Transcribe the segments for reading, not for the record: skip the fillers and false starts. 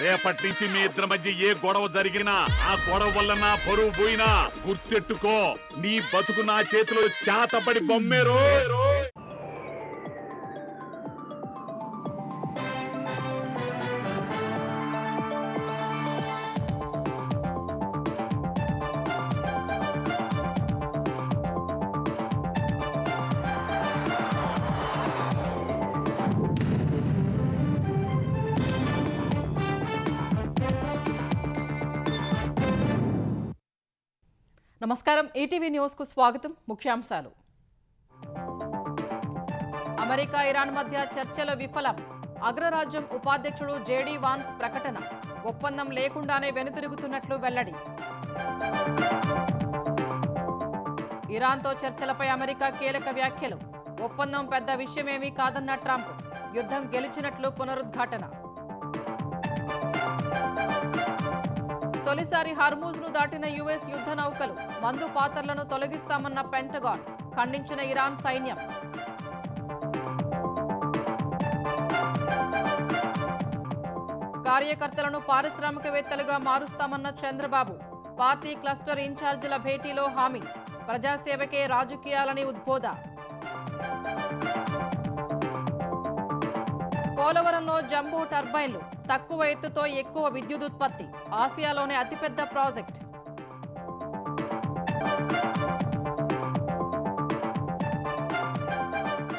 రేపటి నుంచి మీ ఇద్దరి మధ్య ఏ గొడవ జరిగినా ఆ గొడవ వల్ల నా పరువు పోయినా గుర్తెట్టుకో, నీ బతుకు నా చేతిలో చేతపడి బొమ్మేరో. నమస్కారం, ఈటీవీ న్యూస్ కు స్వాగతం. ముఖ్యాంశాలు. అమెరికా ఇరాన్ మధ్య చర్చలు విఫలం. అగ్రరాజ్యం ఉపాధ్యక్షుడు జేడీ వాన్స్ ప్రకటన. ఒప్పందం లేకుండానే వెనుతిరుగుతున్నట్లు వెల్లడి. ఇరాన్తో చర్చలపై అమెరికా కీలక వ్యాఖ్యలు. ఒప్పందం పెద్ద విషయమేమీ కాదన్న ట్రంప్. యుద్ధం గెలిచినట్లు పునరుద్ఘాటన. తొలిసారి హార్మూజ్ ను దాటిన యుఎస్ యుద్ధ నౌకలు. మందు పాత్రలను తొలగిస్తామన్న పెంటగాన్. ఖండించిన ఇరాన్ సైన్యం. కార్యకర్తలను పారిశ్రామికవేత్తలుగా మారుస్తామన్న చంద్రబాబు. పార్టీ క్లస్టర్ ఇన్ఛార్జీల భేటీలో హామీ. ప్రజాసేవకే రాజకీయాలని ఉద్బోధ. పోలవరంలో జంబో టర్బైన్లు. తక్కువ ఎత్తుతో ఎక్కువ విద్యుదుత్పత్తి. ఆసియాలోనే అతిపెద్ద ప్రాజెక్ట్.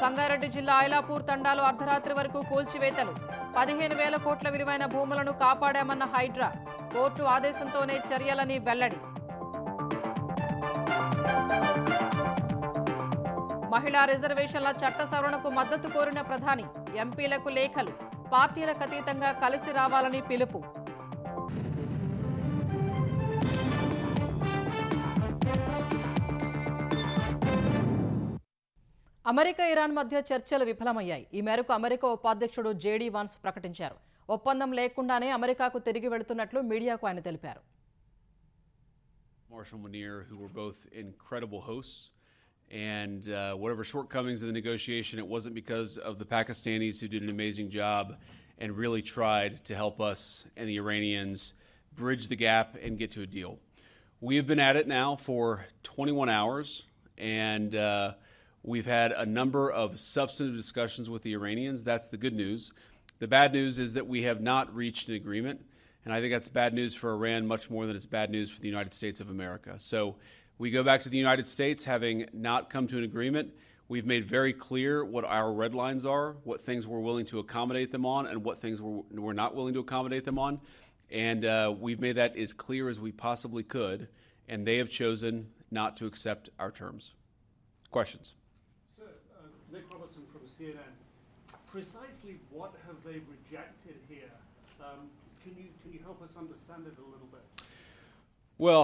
సంగారెడ్డి జిల్లా ఐలాపూర్ తండాలో అర్ధరాత్రి వరకు కూల్చివేతలు. 15,000 కోట్ల విలువైన భూములను కాపాడామన్న హైడ్రా. కోర్టు ఆదేశంతోనే చర్యలని వెల్లడి. మహిళా రిజర్వేషన్ల చట్ట సవరణకు మద్దతు కోరిన ప్రధాని. ఎంపీలకు లేఖలు. పార్టీలకు అతీతంగా కలిసి రావాలని పిలుపు. అమెరికా ఇరాన్ మధ్య చర్చలు విఫలమయ్యాయి. ఈ మేరకు అమెరికా ఉపాధ్యక్షుడు జేడీ వాన్స్ ప్రకటించారు. ఒప్పందం లేకుండానే అమెరికాకు తిరిగి వెళుతున్నట్లు మీడియాకు ఆయన తెలిపారు. Marshall Munir, who were both incredible hosts, and whatever shortcomings in the negotiation, it wasn't because of the Pakistanis, who did an amazing job and really tried to help us and the Iranians bridge the gap and get to a deal. We have been at it now for 21 hours, and we've had a number of substantive discussions with the Iranians. That's the good news. The bad news is that we have not reached an agreement, and I think that's bad news for Iran much more than it's bad news for the United States of America. So we go back to the United States having not come to an agreement. We've made very clear what our red lines are, what things we're willing to accommodate them on, and what things we're not willing to accommodate them on. And we've made that as clear as we possibly could, and they have chosen not to accept our terms. Questions? Sir, Nick Robertson from CNN. Precisely what have they rejected here? Can you help us understand it a little bit? Well,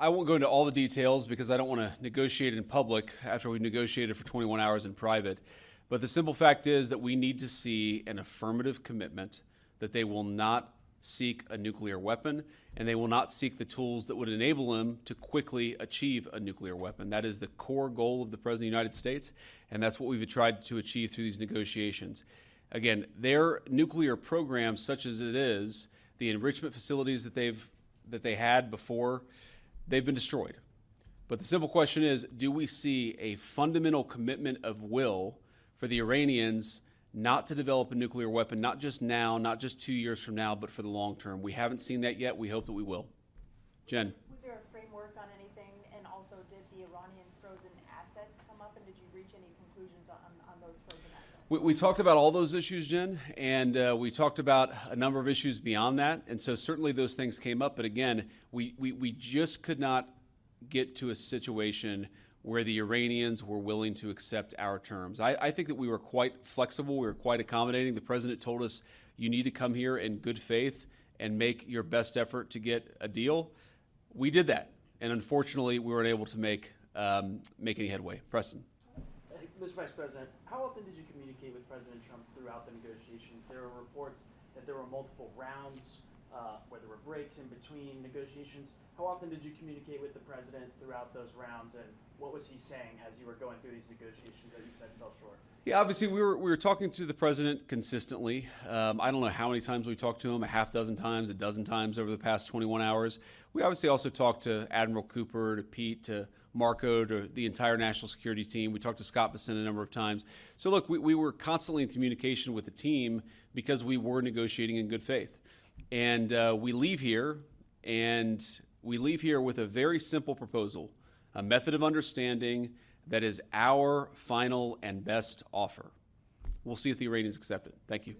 I won't go into all the details because I don't want to negotiate in public after we've negotiated for 21 hours in private. But the simple fact is that we need to see an affirmative commitment that they will not seek a nuclear weapon, and they will not seek the tools that would enable them to quickly achieve a nuclear weapon. That is the core goal of the President of the United States, and that's what we've tried to achieve through these negotiations. Again, their nuclear program, such as it is, the enrichment facilities that they had before, they've been destroyed. But the simple question is, do we see a fundamental commitment of will for the Iranians not to develop a nuclear weapon, not just now, not just 2 years from now, but for the long term? We haven't seen that yet. We hope that we will. Jen. Was there a framework on anything? And also, did the Iranian frozen assets come up? And did you reach any conclusions on those frozen assets? We talked about all those issues, Jen, and we talked about a number of issues beyond that. And so certainly those things came up. But again, we just could not get to a situation where the Iranians were willing to accept our terms. I think that we were quite flexible. We were quite accommodating. The president told us, you need to come here in good faith and make your best effort to get a deal. We did that. And unfortunately, we weren't able to make any headway. Preston. Mr. Vice President, how often did you communicate with President Trump throughout the negotiations? There were reports that there were multiple rounds where there were breaks in between negotiations. How often did you communicate with the president throughout those rounds, and what was he saying as you were going through these negotiations that you said fell short? Yeah, obviously we were talking to the president consistently. I don't know how many times we talked to him, a half dozen times, a dozen times over the past 21 hours. We obviously also talked to Admiral Cooper, to Pete, to Marco, to the entire national security team. We talked to Scott Bessent a number of times. So look, we were constantly in communication with the team because we were negotiating in good faith. And we leave here with a very simple proposal, a method of understanding that is our final and best offer. We'll see if the Iranians accept it. Thank you.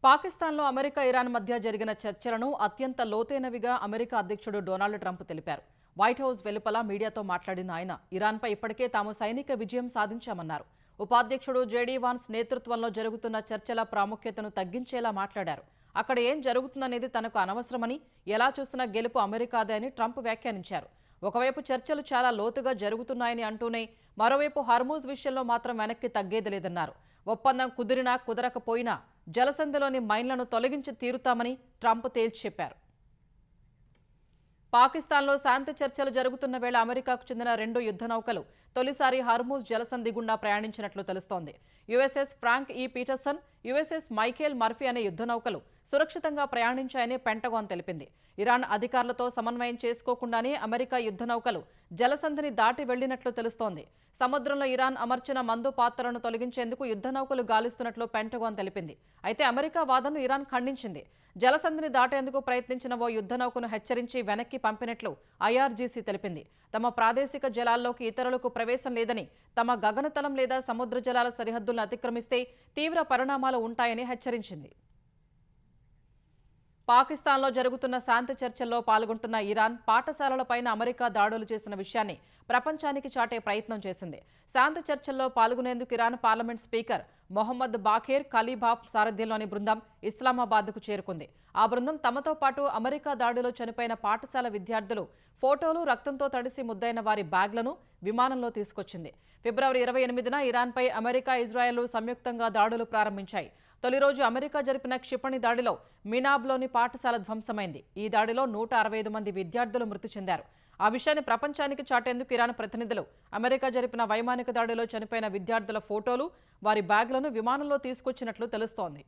పాకిస్తాన్లో America Iran మధ్య జరిగిన చర్చలను అత్యంత లోతైనవిగా America అధ్యక్షుడు Donald Trump తెలిపారు. White house వెలుపల మీడియాతో మాట్లాడిన ఆయన ఇరాన్పై ఇప్పటికే తాము సైనిక విజయం సాధించామన్నారు. ఉపాధ్యక్షుడు జేడీ వాన్స్ నేతృత్వంలో జరుగుతున్న చర్చల ప్రాముఖ్యతను తగ్గించేలా మాట్లాడారు. అక్కడ ఏం జరుగుతుందనేది తనకు అనవసరమని, ఎలా చూసినా గెలుపు అమెరికాదే అని ట్రంప్ వ్యాఖ్యానించారు. ఒకవైపు చర్చలు చాలా లోతుగా జరుగుతున్నాయని అంటూనే మరోవైపు హర్మూజ్ విషయంలో మాత్రం వెనక్కి తగ్గేది లేదన్నారు. ఒప్పందం కుదిరినా కుదరకపోయినా జలసంధిలోని మైన్లను తొలగించి తీరుతామని ట్రంప్ తేల్చి చెప్పారు. పాకిస్తాన్లో శాంతి చర్చలు జరుగుతున్న వేళ అమెరికాకు చెందిన 2 యుద్ధ నౌకలు తొలిసారి హర్మూజ్ జలసంధి గుండా ప్రయాణించినట్లు తెలుస్తోంది. యుఎస్ఎస్ ఫ్రాంక్ ఈ పీటర్సన్, యుఎస్ఎస్ మైఖేల్ మర్ఫీ అనే యుద్ధ నౌకలు సురక్షితంగా ప్రయాణించాయని పెంటగాన్ తెలిపింది. ఇరాన్ అధికారులతో సమన్వయం చేసుకోకుండానే అమెరికా యుద్ధ నౌకలు జలసంధిని దాటి వెళ్లినట్లు తెలుస్తోంది. సముద్రంలో ఇరాన్ అమర్చిన మందు పాత్రలను తొలగించేందుకు యుద్ధ నౌకలు గాలిస్తున్నట్లు పెంటగాన్ తెలిపింది. అయితే అమెరికా వాదనను ఇరాన్ ఖండించింది. జలసంధిని దాటేందుకు ప్రయత్నించిన ఓ యుద్ధ నౌకను హెచ్చరించి వెనక్కి పంపినట్లు ఐఆర్జీసీ తెలిపింది. తమ ప్రాదేశిక జలాల్లోకి ఇతరులకు ప్రవేశం లేదని, తమ గగనతలం లేదా సముద్ర జలాల సరిహద్దులను అతిక్రమిస్తే తీవ్ర పరిణామాలు ఉంటాయని హెచ్చరించింది. పాకిస్తాన్లో జరుగుతున్న శాంతి చర్చల్లో పాల్గొంటున్న ఇరాన్ పాఠశాలలపైన అమెరికా దాడులు చేసిన విషయాన్ని ప్రపంచానికి చాటే ప్రయత్నం చేసింది. శాంతి చర్చల్లో పాల్గొనేందుకు ఇరాన్ పార్లమెంట్ స్పీకర్ మొహమ్మద్ బాఖేర్ ఖలీబాఫ్ సారథ్యంలోని బృందం ఇస్లామాబాద్కు చేరుకుంది. ఆ బృందం తమతో పాటు అమెరికా దాడిలో చనిపోయిన పాఠశాల విద్యార్థులు ఫోటోలు, రక్తంతో తడిసి ముద్దైన వారి బ్యాగ్లను విమానంలో తీసుకొచ్చింది. ఫిబ్రవరి 28న ఇరాన్పై అమెరికా, ఇజ్రాయెల్ సంయుక్తంగా దాడులు ప్రారంభించాయి. తొలి రోజు అమెరికా జరిపిన క్షిపణి దాడిలో మినాబ్లోని పాఠశాల ధ్వంసమైంది. ఈ దాడిలో 165 మంది విద్యార్థులు మృతి చెందారు. ఆ విషయాన్ని ప్రపంచానికి చాటేందుకు ఇరాన్ ప్రతినిధులు అమెరికా జరిపిన వైమానిక దాడిలో చనిపోయిన విద్యార్థుల ఫోటోలు, వారి బ్యాగ్లను విమానంలో తీసుకొచ్చినట్లు తెలుస్తోంది.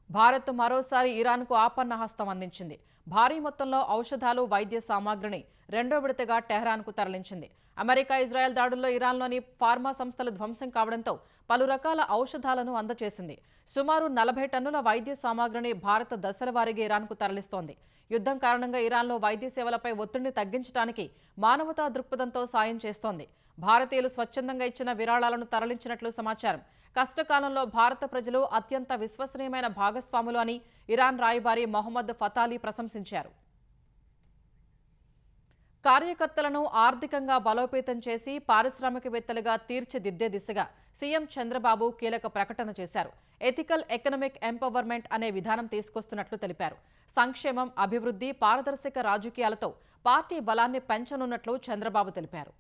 భారత్ మరోసారి ఇరాన్కు ఆపన్న హస్తం అందించింది. భారీ మొత్తంలో ఔషధాలు, వైద్య సామాగ్రిని 2వ విడతగా టెహ్రాన్కు తరలించింది. అమెరికా, ఇజ్రాయెల్ దాడుల్లో ఇరాన్లోని ఫార్మా సంస్థలు ధ్వంసం కావడంతో పలు రకాల ఔషధాలను అందజేసింది. సుమారు 40 టన్నుల వైద్య సామాగ్రిని భారత్ దశల వారీగా ఇరాన్కు తరలిస్తోంది. యుద్ధం కారణంగా ఇరాన్లో వైద్య సేవలపై ఒత్తిడిని తగ్గించడానికి మానవతా దృక్పథంతో సాయం చేస్తోంది. భారతీయులు స్వచ్ఛందంగా ఇచ్చిన విరాళాలను తరలించినట్లు సమాచారం. కష్టకాలంలో భారత ప్రజలు అత్యంత విశ్వసనీయమైన భాగస్వాములు అని ఇరాన్ రాయబారి మొహమ్మద్ ఫతాలీ ప్రశంసించారు. కార్యకర్తలను ఆర్థికంగా బలోపేతం చేసి పారిశ్రామికవేత్తలుగా తీర్చిదిద్దే దిశగా సీఎం చంద్రబాబు కీలక ప్రకటన చేశారు. ఎథికల్ ఎకనామిక్ ఎంపవర్మెంట్ అనే విధానం తీసుకొస్తున్నట్లు తెలిపారు. సంక్షేమం, అభివృద్ధి, పారదర్శక రాజకీయాలతో పార్టీ బలాన్ని పెంచనున్నట్లు చంద్రబాబు తెలిపారు.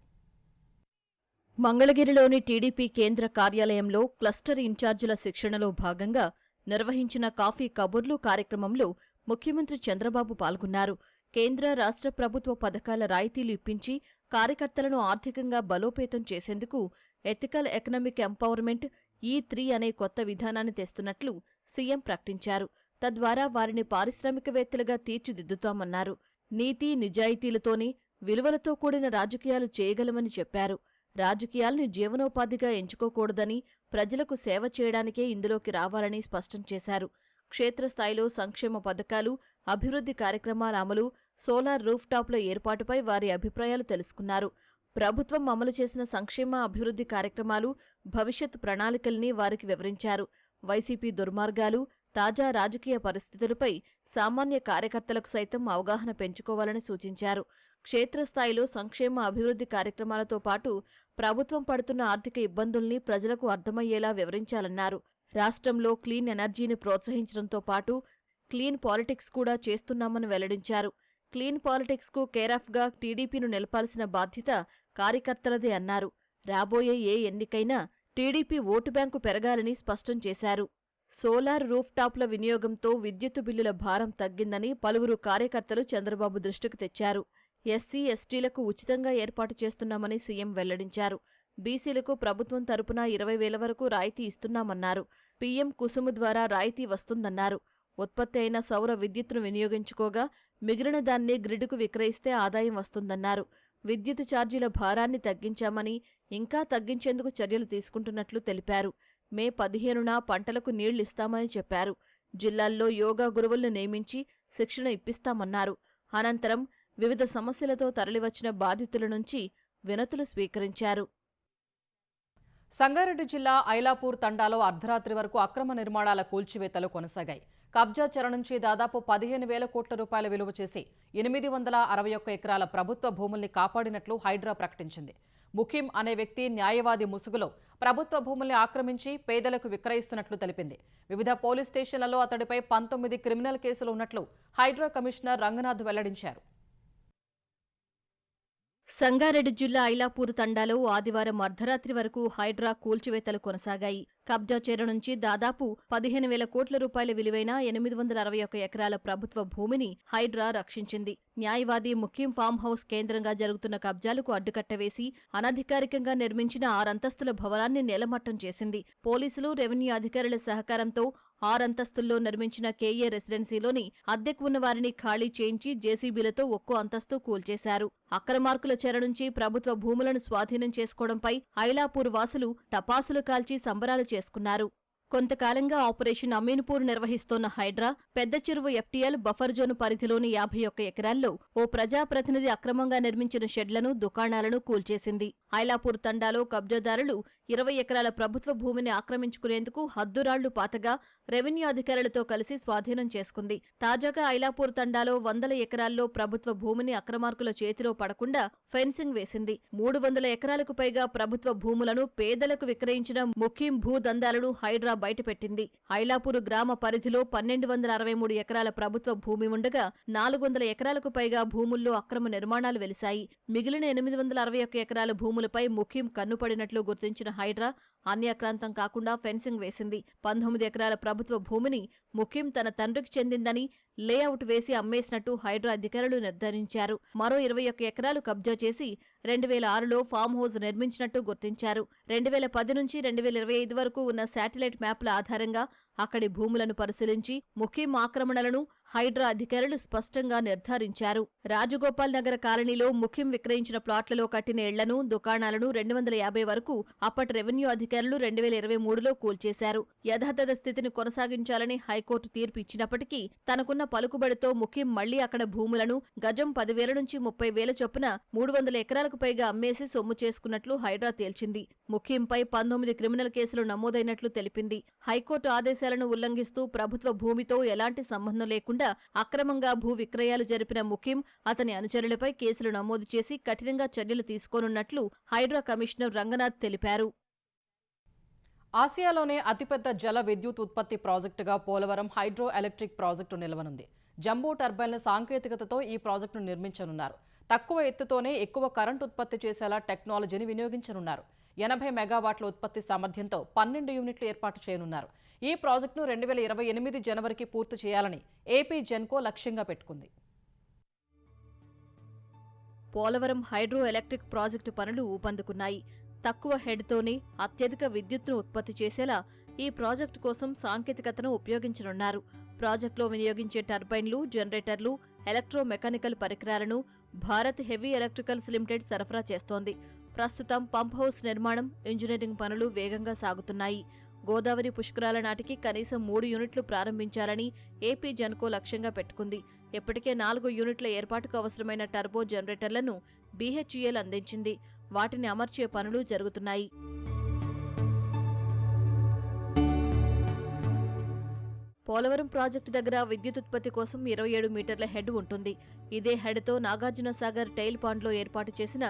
మంగళగిరిలోని టీడీపీ కేంద్ర కార్యాలయంలో క్లస్టర్ ఇన్ఛార్జీల శిక్షణలో భాగంగా నిర్వహించిన కాఫీ కబుర్లు కార్యక్రమంలో ముఖ్యమంత్రి చంద్రబాబు పాల్గొన్నారు. కేంద్ర, రాష్ట్ర ప్రభుత్వ పథకాల రాయితీలు ఇప్పించి కార్యకర్తలను ఆర్థికంగా బలోపేతం చేసేందుకు ఎథికల్ ఎకనామిక్ ఎంపవర్మెంట్ E3 అనే కొత్త విధానాన్ని తెస్తున్నట్లు సీఎం ప్రకటించారు. తద్వారా వారిని పారిశ్రామికవేత్తలుగా తీర్చిదిద్దుతామన్నారు. నీతి, నిజాయితీలతోనే విలువలతో కూడిన రాజకీయాలు చేయగలమని చెప్పారు. రాజకీయాల్ని జీవనోపాధిగా ఎంచుకోకూడదని, ప్రజలకు సేవ చేయడానికే ఇందులోకి రావాలని స్పష్టం చేశారు. క్షేత్రస్థాయిలో సంక్షేమ పథకాలు, అభివృద్ధి కార్యక్రమాల అమలు, సోలార్ రూఫ్టాప్ల ఏర్పాటుపై వారి అభిప్రాయాలు తెలుసుకున్నారు. ప్రభుత్వం అమలు చేసిన సంక్షేమ, అభివృద్ధి కార్యక్రమాలు, భవిష్యత్ ప్రణాళికల్ని వారికి వివరించారు. వైసీపీ దుర్మార్గాలు, తాజా రాజకీయ పరిస్థితులపై సామాన్య కార్యకర్తలకు సైతం అవగాహన పెంచుకోవాలని సూచించారు. క్షేత్రస్థాయిలో సంక్షేమ, అభివృద్ధి కార్యక్రమాలతో పాటు ప్రభుత్వం పడుతున్న ఆర్థిక ఇబ్బందుల్ని ప్రజలకు అర్థమయ్యేలా వివరించాలన్నారు. రాష్ట్రంలో క్లీన్ ఎనర్జీని ప్రోత్సహించడంతో పాటు క్లీన్ పాలిటిక్స్ కూడా చేస్తున్నామని వెల్లడించారు. క్లీన్ పాలిటిక్స్కు కేరాఫ్గా టీడీపీను నిలపాల్సిన బాధ్యత కార్యకర్తలదే అన్నారు. రాబోయే ఏ ఎన్నికైనా టీడీపీ ఓటు బ్యాంకు పెరగాలని స్పష్టం చేశారు. సోలార్ రూఫ్టాప్ల వినియోగంతో విద్యుత్తు బిల్లుల భారం తగ్గిందని పలువురు కార్యకర్తలు చంద్రబాబు దృష్టికి తెచ్చారు. ఎస్సీ, ఎస్టీలకు ఉచితంగా ఏర్పాటు చేస్తున్నామని సీఎం వెల్లడించారు. బీసీలకు ప్రభుత్వం తరపున 20,000 వరకు రాయితీ ఇస్తున్నామన్నారు. పీఎం కుసుమ్ ద్వారా రాయితీ వస్తుందన్నారు. ఉత్పత్తి అయిన సౌర విద్యుత్తును వినియోగించుకోగా మిగిలిన దాన్ని గ్రిడ్కు విక్రయిస్తే ఆదాయం వస్తుందన్నారు. విద్యుత్ ఛార్జీల భారాన్ని తగ్గించామని, ఇంకా తగ్గించేందుకు చర్యలు తీసుకుంటున్నట్లు తెలిపారు. మే 15న పంటలకు నీళ్లిస్తామని చెప్పారు. జిల్లాల్లో యోగా గురువులను నియమించి శిక్షణ ఇప్పిస్తామన్నారు. అనంతరం వివిధ సమస్యలతో తరలివచ్చిన బాధితుల నుంచి వినతులు స్వీకరించారు. సంగారెడ్డి జిల్లా ఐలాపూర్ తండాలో అర్ధరాత్రి వరకు అక్రమ నిర్మాణాల కూల్చివేతలు కొనసాగాయి. కబ్జా చెర నుంచి దాదాపు 15,000 కోట్ల రూపాయల విలువ చేసి 861 ఎకరాల ప్రభుత్వ భూముల్ని కాపాడినట్లు హైడ్రా ప్రకటించింది. ముఖీం అనే వ్యక్తి న్యాయవాది ముసుగులో ప్రభుత్వ భూముల్ని ఆక్రమించి పేదలకు విక్రయిస్తున్నట్లు తెలిపింది. వివిధ పోలీస్ స్టేషన్లలో అతడిపై 19 క్రిమినల్ కేసులు ఉన్నట్లు హైడ్రా కమిషనర్ రంగనాథ్ వెల్లడించారు. సంగారెడ్డి జిల్లా ఐలాపూర్ తండాలో ఆదివారం అర్ధరాత్రి వరకు హైడ్రా కూల్చివేతలు కొనసాగాయి. కబ్జా చెర నుంచి దాదాపు 15,000 కోట్ల రూపాయల విలువైన 861 ఎకరాల ప్రభుత్వ భూమిని హైడ్రా రక్షించింది. న్యాయవాది ముఖీం ఫామ్ హౌస్ కేంద్రంగా జరుగుతున్న కబ్జాలకు అడ్డుకట్టవేసి అనధికారికంగా నిర్మించిన 6 అంతస్తుల భవనాన్ని నేలమట్టం చేసింది. పోలీసులు, రెవెన్యూ అధికారుల సహకారంతో 6 అంతస్తుల్లో నిర్మించిన కేఏ రెసిడెన్సీలోని అద్దెకు ఉన్న వారిని ఖాళీ చేయించి జేసీబీలతో ఒక్కో అంతస్తు కూల్చేశారు. అక్రమార్కుల చెర నుంచి ప్రభుత్వ భూములను స్వాధీనం చేసుకోవడంపై ఐలాపూర్ వాసులు టపాసులు కాల్చి సంబరాలు చేసుకున్నారు. కొంతకాలంగా ఆపరేషన్ అమీన్పూర్ నిర్వహిస్తోన్న హైడ్రా పెద్ద చెరువు ఎఫ్టీఎల్ బఫర్ జోన్ పరిధిలోని 51 ఎకరాల్లో ఓ ప్రజాప్రతినిధి అక్రమంగా నిర్మించిన షెడ్లను, దుకాణాలను కూల్చేసింది. ఐలాపూర్ తండాలో కబ్జాదారులు 20 ఎకరాల ప్రభుత్వ భూమిని ఆక్రమించుకునేందుకు హద్దురాళ్లు పాతగా రెవెన్యూ అధికారులతో కలిసి స్వాధీనం చేసుకుంది. తాజాగా ఐలాపూర్ తండాలో 100 ఎకరాల్లో ప్రభుత్వ భూమిని అక్రమార్కుల చేతిలో పడకుండా ఫెన్సింగ్ వేసింది. 300 ఎకరాలకు పైగా ప్రభుత్వ భూములను పేదలకు విక్రయించిన ముఖీం భూదందాలను హైడ్రా బయటపెట్టింది. ఐలాపూర్ గ్రామ పరిధిలో 1,263 ఎకరాల ప్రభుత్వ భూమి ఉండగా 400 ఎకరాలకు పైగా భూముల్లో అక్రమ నిర్మాణాలు వెలిశాయి. మిగిలిన 861 ఎకరాల భూములపై ముఖీం కన్నుపడినట్లు గుర్తించిన హైడ్రా అన్యాక్రాంతం కాకుండా ఫెన్సింగ్ వేసింది. 19 ఎకరాల ప్రభుత్వ భూమిని ముఖీం తన తండ్రికి చెందిందని లేఅవుట్ వేసి అమ్మేసినట్టు హైడ్రా అధికారులు నిర్ధారించారు. మరో 21 ఎకరాలు కబ్జా చేసి 2006లో ఫామ్ హౌస్ నిర్మించినట్టు గుర్తించారు. 2010 నుంచి 2025 వరకు ఉన్న శాటిలైట్ మ్యాప్ల ఆధారంగా అక్కడి భూములను పరిశీలించి ముఖీం ఆక్రమణలను హైడ్రా అధికారులు స్పష్టంగా నిర్ధారించారు. రాజగోపాల్ నగర్ కాలనీలో ముఖీం విక్రయించిన ప్లాట్లలో కట్టిన ఇళ్లను, దుకాణాలను 250 వరకు అప్పటి రెవెన్యూ అధికారులు 2023లో కూల్చేశారు. యథాతథ స్థితిని కొనసాగించాలని హైకోర్టు తీర్పు ఇచ్చినప్పటికీ తనకున్న పలుకుబడితో ముఖీం మళ్లీ అక్కడ భూములను గజం 10,000 నుంచి 30,000 చొప్పున 300 ఎకరాలకు పైగా అమ్మేసి సొమ్ము చేసుకున్నట్లు హైడ్రా తేల్చింది. ముఖీంపై 19 క్రిమినల్ కేసులు నమోదైనట్లు తెలిపింది. హైకోర్టు ఆదేశాలను ఉల్లంఘిస్తూ ప్రభుత్వ భూమితో ఎలాంటి సంబంధం లేకుండా అక్రమంగా భూ విక్రయాలు జరిపిన ముఖీం, అతని అనుచరులపై కేసులు నమోదు చేసి కఠినంగా చర్యలు తీసుకోనున్నట్లు హైడ్రా కమిషనర్ రంగనాథ్ తెలిపారు. ఆసియాలోనే అతిపెద్ద జల విద్యుత్ ఉత్పత్తి ప్రాజెక్టుగా పోలవరం హైడ్రో ఎలక్ట్రిక్ ప్రాజెక్టు నిలవనుంది. జంబో టర్బైన్ల సాంకేతికతతో ఈ ప్రాజెక్టును నిర్మించనున్నారు. తక్కువ ఎత్తుతోనే ఎక్కువ కరెంటు ఉత్పత్తి చేసేలా టెక్నాలజీని వినియోగించనున్నారు. 80 మెగావాట్ల ఉత్పత్తి సామర్థ్యంతో 12 యూనిట్లు ఏర్పాటు చేయనున్నారు. ఈ ప్రాజెక్టును 2028 జనవరికి పూర్తి చేయాలని ఏపీ జెన్కో లక్ష్యంగా పెట్టుకుంది. పోలవరం హైడ్రో ఎలక్ట్రిక్ ప్రాజెక్టు పనులు ఊపందుకున్నాయి. తక్కువ హెడ్తోనే అత్యధిక విద్యుత్తును ఉత్పత్తి చేసేలా ఈ ప్రాజెక్టు కోసం సాంకేతికతను ఉపయోగించనున్నారు. ప్రాజెక్టులో వినియోగించే టర్బైన్లు, జనరేటర్లు, ఎలక్ట్రోమెకానికల్ పరికరాలను భారత్ హెవీ ఎలక్ట్రికల్స్ లిమిటెడ్ సరఫరా చేస్తోంది. ప్రస్తుతం పంప్ హౌస్ నిర్మాణం, ఇంజనీరింగ్ పనులు వేగంగా సాగుతున్నాయి. గోదావరి పుష్కరాల నాటికి కనీసం 3 యూనిట్లు ప్రారంభించాలని ఏపీ జెన్కో లక్ష్యంగా పెట్టుకుంది. ఇప్పటికే 4 యూనిట్ల ఏర్పాటుకు అవసరమైన టర్బో జనరేటర్లను బీహెచ్ఈఎల్ అందించింది. వాటిని అమర్చే పనులు జరుగుతున్నాయి. పోలవరం ప్రాజెక్టు దగ్గర విద్యుత్ ఉత్పత్తి కోసం 27 మీటర్ల హెడ్ ఉంటుంది. ఇదే హెడ్తో నాగార్జునసాగర్ టైల్ పాండ్లో ఏర్పాటు చేసిన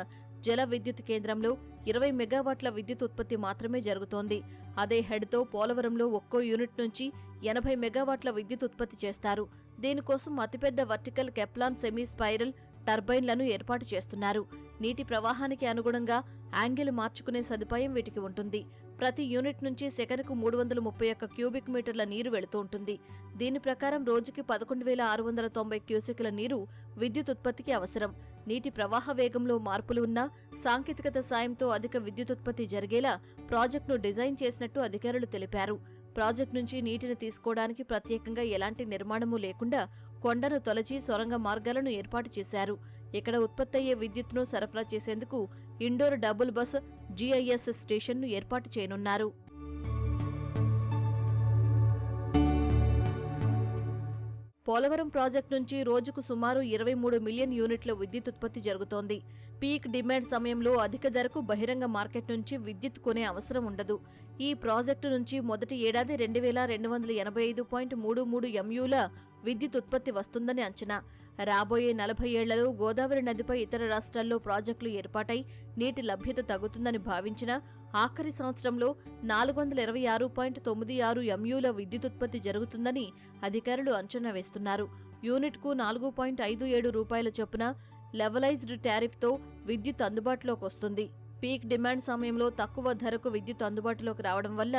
జల విద్యుత్ కేంద్రంలో 20 మెగావాట్ల విద్యుత్ ఉత్పత్తి మాత్రమే జరుగుతోంది. అదే హెడ్తో పోలవరంలో ఒక్కో యూనిట్ నుంచి 80 మెగావాట్ల విద్యుత్ ఉత్పత్తి చేస్తారు. దీనికోసం అతిపెద్ద వర్టికల్ కెప్లాన్ సెమీ స్పైరల్ టర్బైన్లను ఏర్పాటు చేస్తున్నారు. నీటి ప్రవాహానికి అనుగుణంగా యాంగిల్ మార్చుకునే సదుపాయం వీటికి ఉంటుంది. ప్రతి యూనిట్ నుంచి సెకనుకు 331 క్యూబిక్ మీటర్ల నీరు వెళుతూ ఉంటుంది. దీని ప్రకారం రోజుకి 11,690 క్యూసెక్ల నీరు విద్యుత్ ఉత్పత్తికి అవసరం. నీటి ప్రవాహ వేగంలో మార్పులు ఉన్నా సాంకేతికత సాయంతో అధిక విద్యుత్ ఉత్పత్తి జరిగేలా ప్రాజెక్టును డిజైన్ చేసినట్టు అధికారులు తెలిపారు. ప్రాజెక్టు నుంచి నీటిని తీసుకోవడానికి ప్రత్యేకంగా ఎలాంటి నిర్మాణమూ లేకుండా కొండను తొలచి సొరంగ మార్గాలను ఏర్పాటు చేశారు. ఇక్కడ ఉత్పత్తయ్యే విద్యుత్తును సరఫరా చేసేందుకు ఇండోర్ డబుల్ బస్ GIS స్టేషన్ను ఏర్పాటు చేయనున్నారు. పోలవరం ప్రాజెక్టు నుంచి రోజుకు సుమారు 23 మిలియన్ యూనిట్ల విద్యుత్ ఉత్పత్తి జరుగుతోంది. పీక్ డిమాండ్ సమయంలో అధిక ధరకు బహిరంగ మార్కెట్ నుంచి విద్యుత్ కొనే అవసరం ఉండదు. ఈ ప్రాజెక్టు నుంచి మొదటి ఏడాది 2,285.33 MUల విద్యుత్ ఉత్పత్తి వస్తుందని అంచనా. రాబోయే 40 ఏళ్లలో గోదావరి నదిపై ఇతర రాష్ట్రాల్లో ప్రాజెక్టులు ఏర్పాటై నీటి లభ్యత తగ్గుతుందని భావించిన ఆఖరి సంవత్సరంలో 426.96 MUల విద్యుత్ ఉత్పత్తి జరుగుతుందని అధికారులు అంచనా వేస్తున్నారు. యూనిట్కు 4.57 రూపాయల చొప్పున లెవలైజ్డ్ టారిఫ్తో విద్యుత్ అందుబాటులోకి వస్తుంది. పీక్ డిమాండ్ సమయంలో తక్కువ ధరకు విద్యుత్ అందుబాటులోకి రావడం వల్ల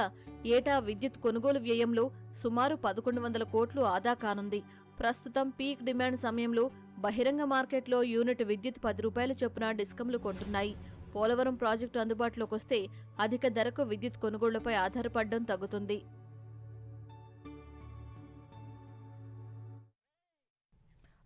ఏటా విద్యుత్ కొనుగోలు వ్యయంలో సుమారు 1,100 కోట్లు ఆదా కానుంది. ప్రస్తుతం పీక్ డిమాండ్ సమయంలో బహిరంగ మార్కెట్లో యూనిట్ విద్యుత్ 10 రూపాయల చొప్పున డిస్కంలు కొంటున్నాయి. పోలవరం ప్రాజెక్టు అందుబాటులోకి వస్తే అధిక ధరకు విద్యుత్ కొనుగోళ్లపై ఆధారపడడం తగ్గుతుంది.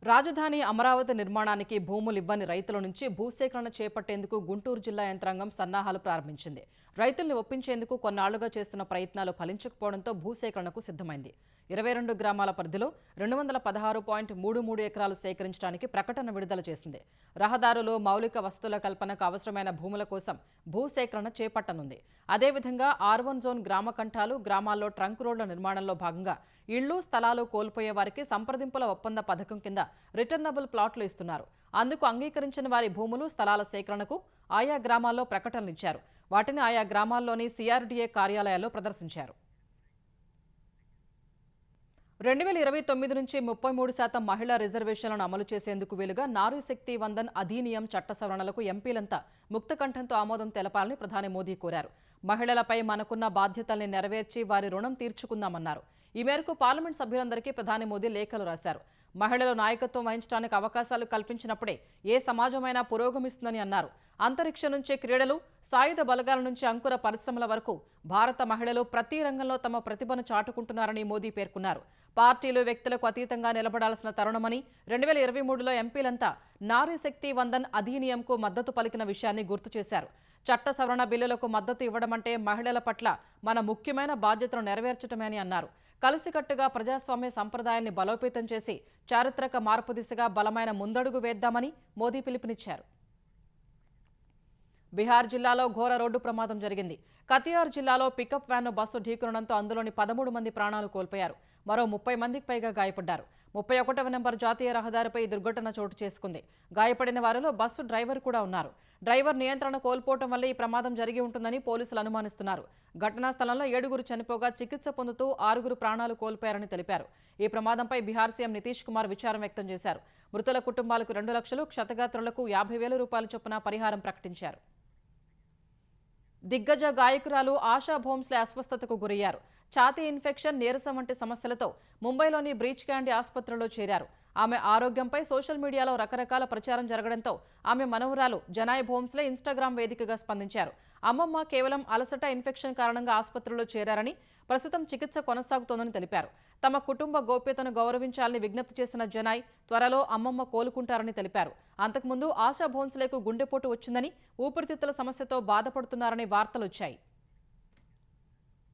రాజధాని అమరావతి నిర్మాణానికి భూములు ఇవ్వని రైతుల నుంచి భూసేకరణ చేపట్టేందుకు గుంటూరు జిల్లా యంత్రాంగం సన్నాహాలు ప్రారంభించింది. రైతుల్ని ఒప్పించేందుకు కొన్నాళ్లుగా చేస్తున్న ప్రయత్నాలు ఫలించకపోవడంతో భూసేకరణకు సిద్ధమైంది. 22 గ్రామాల పరిధిలో 216.33 ఎకరాలు సేకరించడానికి ప్రకటన విడుదల చేసింది. రహదారులు, మౌలిక వసతుల కల్పనకు అవసరమైన భూముల కోసం భూసేకరణ చేపట్టనుంది. అదేవిధంగా R1 జోన్ గ్రామ కంఠాలు, గ్రామాల్లో ట్రంక్ రోడ్ల నిర్మాణంలో భాగంగా ఇళ్లు, స్థలాలు కోల్పోయే వారికి సంప్రదింపుల ఒప్పంద పథకం కింద రిటర్నబుల్ ప్లాట్లు ఇస్తున్నారు. అందుకు అంగీకరించిన వారి భూములు, స్థలాల సేకరణకు ఆయా గ్రామాల్లో ప్రకటనలిచ్చారు. వాటిని ఆయా గ్రామాల్లోని CRDA కార్యాలయాల్లో ప్రదర్శించారు. 2029 నుంచి 33% మహిళా రిజర్వేషన్లను అమలు చేసేందుకు వీలుగా నారీ శక్తి వందన్ అధినియం చట్ట సవరణలకు ఎంపీలంతా ముక్తకంఠంతో ఆమోదం తెలపాలని ప్రధాని మోదీ కోరారు. మహిళలపై మనకున్న బాధ్యతల్ని నెరవేర్చి వారి రుణం తీర్చుకుందామన్నారు. ఈ మేరకు పార్లమెంట్ సభ్యులందరికీ ప్రధాని మోదీ లేఖలు రాశారు. మహిళలు నాయకత్వం వహించడానికి అవకాశాలు కల్పించినప్పుడే ఏ సమాజమైనా పురోగమిస్తుందని అన్నారు. అంతరిక్షం నుంచే క్రీడలు, సాయుధ బలగాల నుంచి అంకుర పరిశ్రమల వరకు భారత మహిళలు ప్రతి రంగంలో తమ ప్రతిభను చాటుకుంటున్నారని మోదీ పేర్కొన్నారు. పార్టీలు, వ్యక్తులకు అతీతంగా నిలబడాల్సిన తరుణమని 2023లో ఎంపీలంతా నారీ శక్తి వందన్ అధినియంకు మద్దతు పలికిన విషయాన్ని గుర్తు చేశారు. చట్ట సవరణ బిల్లులకు మద్దతు ఇవ్వడమంటే మహిళల పట్ల మన ముఖ్యమైన బాధ్యతను నెరవేర్చటమే అని అన్నారు. కలిసికట్టుగా ప్రజాస్వామ్య సంప్రదాయాన్ని బలోపేతం చేసి చారిత్రక మార్పు దిశగా బలమైన ముందడుగు వేద్దామని మోదీ పిలుపునిచ్చారు. బీహార్ జిల్లాలో ఘోర రోడ్డు ప్రమాదం జరిగింది. కతియార్ జిల్లాలో పికప్ వ్యాన్ను బస్సు ఢీకొనడంతో అందులోని 13 మంది ప్రాణాలు కోల్పోయారు. మరో 30 మందికి పైగా గాయపడ్డారు. 31వ నెంబర్ జాతీయ రహదారిపై ఈ దుర్ఘటన చోటు చేసుకుంది. గాయపడిన వారిలో బస్సు డ్రైవర్ కూడా ఉన్నారు. డ్రైవర్ నియంత్రణ కోల్పోవడం వల్ల ఈ ప్రమాదం జరిగి ఉంటుందని పోలీసులు అనుమానిస్తున్నారు. ఘటనా స్థలంలో 7 చినిపోగా చికిత్స పొందుతూ 6 ప్రాణాలు కోల్పోయారని తెలిపారు. ఈ ప్రమాదంపై బీహార్ సీఎం నితీష్ కుమార్ విచారం వ్యక్తం చేశారు. మృతుల కుటుంబాలకు 2 లక్షలు, క్షతగాత్రులకు 50,000 రూపాయల చొప్పున పరిహారం ప్రకటించారు. దిగ్గజ గాయకురాలు ఆశా భోంస్లే అస్వస్థతకు గురయ్యారు. ఛాతీ ఇన్ఫెక్షన్, నీరసం వంటి సమస్యలతో ముంబైలోని బ్రీచ్ క్యాండీ ఆసుపత్రిలో చేరారు. ఆమె ఆరోగ్యంపై సోషల్ మీడియాలో రకరకాల ప్రచారం జరగడంతో ఆమె మనవరాలు జనాయ్ భోంస్లే ఇన్స్టాగ్రామ్ వేదికగా స్పందించారు. అమ్మమ్మ కేవలం అలసట, ఇన్ఫెక్షన్ కారణంగా ఆసుపత్రిలో చేరారని, ప్రస్తుతం చికిత్స కొనసాగుతోందని తెలిపారు. తమ కుటుంబ గోప్యతను గౌరవించాలని విజ్ఞప్తి చేసిన జనాయ్ త్వరలో అమ్మమ్మ కోలుకుంటారని తెలిపారు. అంతకుముందు ఆశా భోంస్లేకు గుండెపోటు వచ్చిందని, ఊపిరితిత్తుల సమస్యతో బాధపడుతున్నారని వార్తలొచ్చాయి.